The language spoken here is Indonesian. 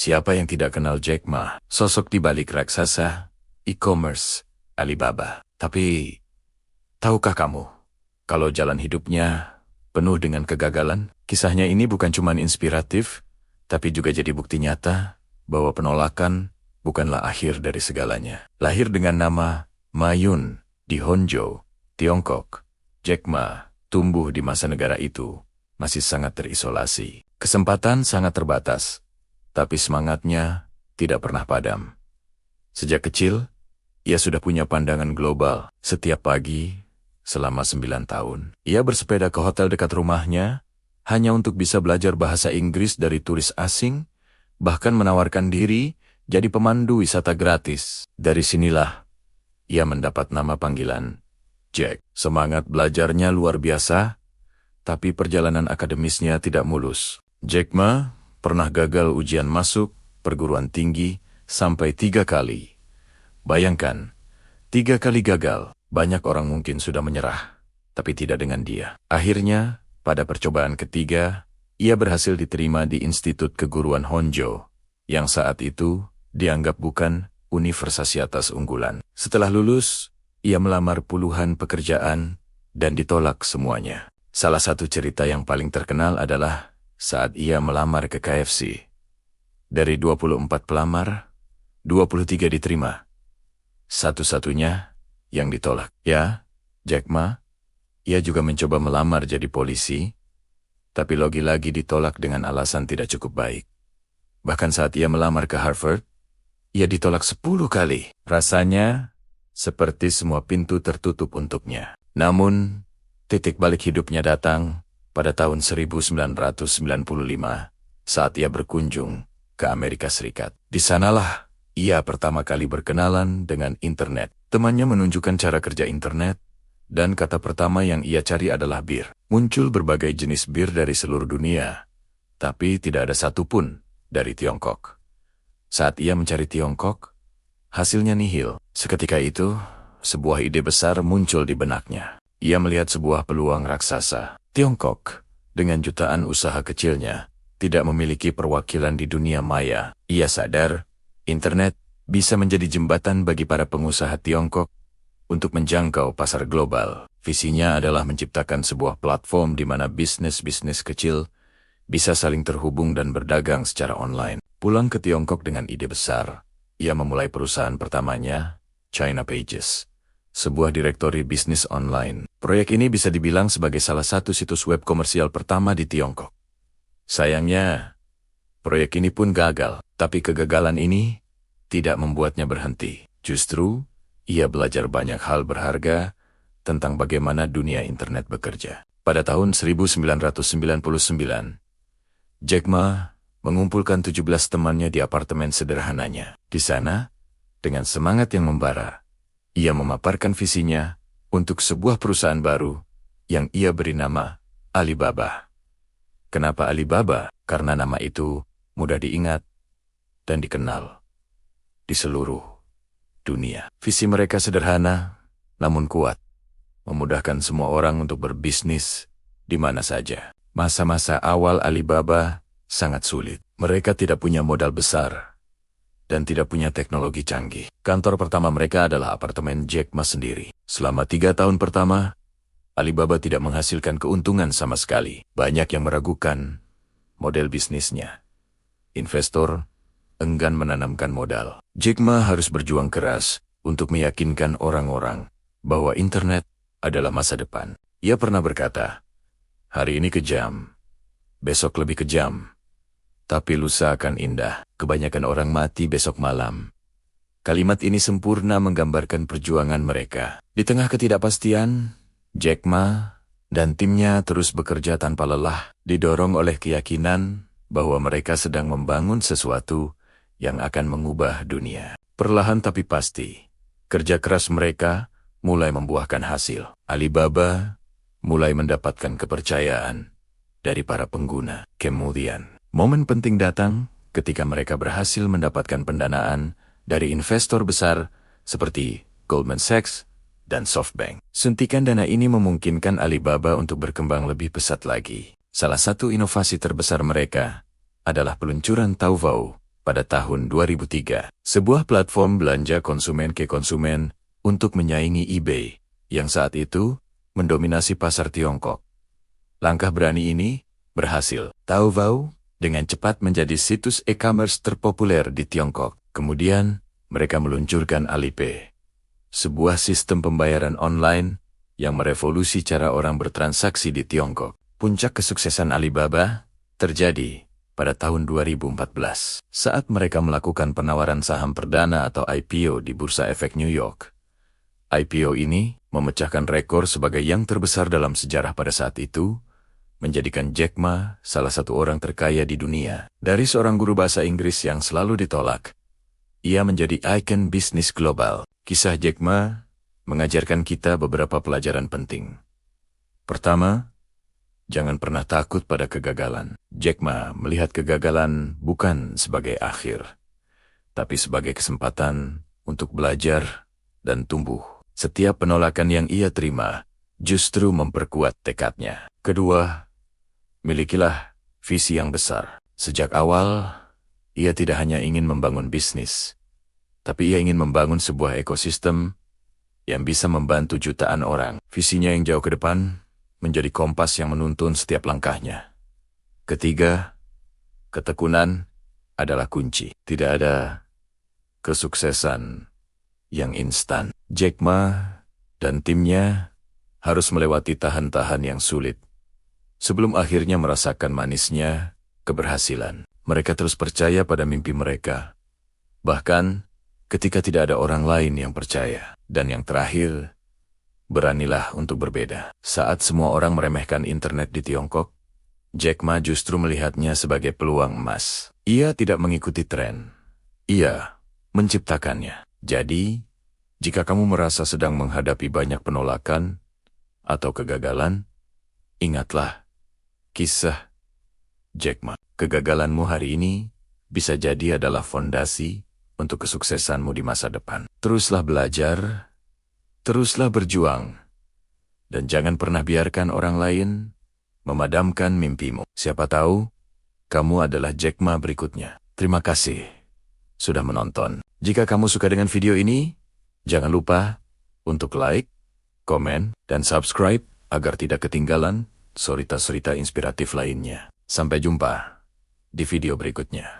Siapa yang tidak kenal Jack Ma, sosok di balik raksasa e-commerce Alibaba. Tapi, tahukah kamu, kalau jalan hidupnya penuh dengan kegagalan? Kisahnya ini bukan cuma inspiratif, tapi juga jadi bukti nyata bahwa penolakan bukanlah akhir dari segalanya. Lahir dengan nama Ma Yun di Hangzhou, Tiongkok, Jack Ma tumbuh di masa negara itu masih sangat terisolasi. Kesempatan sangat terbatas, tapi semangatnya tidak pernah padam. Sejak kecil, ia sudah punya pandangan global. Setiap pagi, selama 9 tahun, ia bersepeda ke hotel dekat rumahnya hanya untuk bisa belajar bahasa Inggris dari turis asing, bahkan menawarkan diri jadi pemandu wisata gratis. Dari sinilah ia mendapat nama panggilan Jack. Semangat belajarnya luar biasa, tapi perjalanan akademisnya tidak mulus. Jack Ma pernah gagal ujian masuk perguruan tinggi sampai 3 kali. Bayangkan, 3 kali gagal. Banyak orang mungkin sudah menyerah, tapi tidak dengan dia. Akhirnya, pada percobaan ketiga, ia berhasil diterima di Institut Keguruan Hangzhou, yang saat itu dianggap bukan universitas unggulan. Setelah lulus, ia melamar puluhan pekerjaan dan ditolak semuanya. Salah satu cerita yang paling terkenal adalah saat ia melamar ke KFC. Dari 24 pelamar, 23 diterima. Satu-satunya yang ditolak. Ya, Jack Ma, ia juga mencoba melamar jadi polisi, tapi lagi-lagi ditolak dengan alasan tidak cukup baik. Bahkan saat ia melamar ke Harvard, ia ditolak 10 kali. Rasanya seperti semua pintu tertutup untuknya. Namun, titik balik hidupnya datang pada tahun 1995 saat ia berkunjung ke Amerika Serikat. Di sanalah ia pertama kali berkenalan dengan internet. Temannya menunjukkan cara kerja internet, dan kata pertama yang ia cari adalah bir. Muncul berbagai jenis bir dari seluruh dunia, tapi tidak ada satupun dari Tiongkok. Saat ia mencari Tiongkok, hasilnya nihil. Seketika itu, sebuah ide besar muncul di benaknya. Ia melihat sebuah peluang raksasa. Tiongkok, dengan jutaan usaha kecilnya, tidak memiliki perwakilan di dunia maya. Ia sadar, internet bisa menjadi jembatan bagi para pengusaha Tiongkok untuk menjangkau pasar global. Visinya adalah menciptakan sebuah platform di mana bisnis-bisnis kecil bisa saling terhubung dan berdagang secara online. Pulang ke Tiongkok dengan ide besar, ia memulai perusahaan pertamanya, China Pages, sebuah direktori bisnis online. Proyek ini bisa dibilang sebagai salah satu situs web komersial pertama di Tiongkok. Sayangnya, proyek ini pun gagal, tapi kegagalan ini tidak membuatnya berhenti. Justru, ia belajar banyak hal berharga tentang bagaimana dunia internet bekerja. Pada tahun 1999, Jack Ma mengumpulkan 17 temannya di apartemen sederhananya. Di sana, dengan semangat yang membara, ia memaparkan visinya untuk sebuah perusahaan baru yang ia beri nama Alibaba. Kenapa Alibaba? Karena nama itu mudah diingat dan dikenal di seluruh dunia. Visi mereka sederhana, namun kuat, memudahkan semua orang untuk berbisnis di mana saja. Masa-masa awal Alibaba sangat sulit. Mereka tidak punya modal besar dan tidak punya teknologi canggih. Kantor pertama mereka adalah apartemen Jack Ma sendiri. Selama 3 tahun pertama, Alibaba tidak menghasilkan keuntungan sama sekali. Banyak yang meragukan model bisnisnya. Investor enggan menanamkan modal. Jack Ma harus berjuang keras untuk meyakinkan orang-orang bahwa internet adalah masa depan. Ia pernah berkata, "Hari ini kejam, besok lebih kejam, tapi lusa akan indah. Kebanyakan orang mati besok malam." Kalimat ini sempurna menggambarkan perjuangan mereka. Di tengah ketidakpastian, Jack Ma dan timnya terus bekerja tanpa lelah, didorong oleh keyakinan bahwa mereka sedang membangun sesuatu yang akan mengubah dunia. Perlahan tapi pasti, kerja keras mereka mulai membuahkan hasil. Alibaba mulai mendapatkan kepercayaan dari para pengguna. Kemudian, momen penting datang ketika mereka berhasil mendapatkan pendanaan dari investor besar seperti Goldman Sachs dan SoftBank. Suntikan dana ini memungkinkan Alibaba untuk berkembang lebih pesat lagi. Salah satu inovasi terbesar mereka adalah peluncuran Taobao pada tahun 2003. Sebuah platform belanja konsumen ke konsumen untuk menyaingi eBay, yang saat itu mendominasi pasar Tiongkok. Langkah berani ini berhasil. Taobao dengan cepat menjadi situs e-commerce terpopuler di Tiongkok. Kemudian, mereka meluncurkan Alipay, sebuah sistem pembayaran online yang merevolusi cara orang bertransaksi di Tiongkok. Puncak kesuksesan Alibaba terjadi pada tahun 2014 saat mereka melakukan penawaran saham perdana atau IPO di Bursa Efek New York. IPO ini memecahkan rekor sebagai yang terbesar dalam sejarah pada saat itu, menjadikan Jack Ma salah satu orang terkaya di dunia. Dari seorang guru bahasa Inggris yang selalu ditolak, ia menjadi ikon bisnis global. Kisah Jack Ma mengajarkan kita beberapa pelajaran penting. Pertama, jangan pernah takut pada kegagalan. Jack Ma melihat kegagalan bukan sebagai akhir, tapi sebagai kesempatan untuk belajar dan tumbuh. Setiap penolakan yang ia terima justru memperkuat tekadnya. Kedua, milikilah visi yang besar. Sejak awal, ia tidak hanya ingin membangun bisnis, tapi ia ingin membangun sebuah ekosistem yang bisa membantu jutaan orang. Visinya yang jauh ke depan menjadi kompas yang menuntun setiap langkahnya. Ketiga, ketekunan adalah kunci. Tidak ada kesuksesan yang instan. Jack Ma dan timnya harus melewati tahan-tahan yang sulit sebelum akhirnya merasakan manisnya keberhasilan. Mereka terus percaya pada mimpi mereka, bahkan ketika tidak ada orang lain yang percaya. Dan yang terakhir, beranilah untuk berbeda. Saat semua orang meremehkan internet di Tiongkok, Jack Ma justru melihatnya sebagai peluang emas. Ia tidak mengikuti tren, ia menciptakannya. Jadi, jika kamu merasa sedang menghadapi banyak penolakan atau kegagalan, ingatlah kisah Jack Ma. Kegagalanmu hari ini bisa jadi adalah fondasi untuk kesuksesanmu di masa depan. Teruslah belajar, teruslah berjuang, dan jangan pernah biarkan orang lain memadamkan mimpimu. Siapa tahu, kamu adalah Jack Ma berikutnya. Terima kasih sudah menonton. Jika kamu suka dengan video ini, jangan lupa untuk like, komen, dan subscribe agar tidak ketinggalan cerita-cerita inspiratif lainnya. Sampai jumpa di video berikutnya.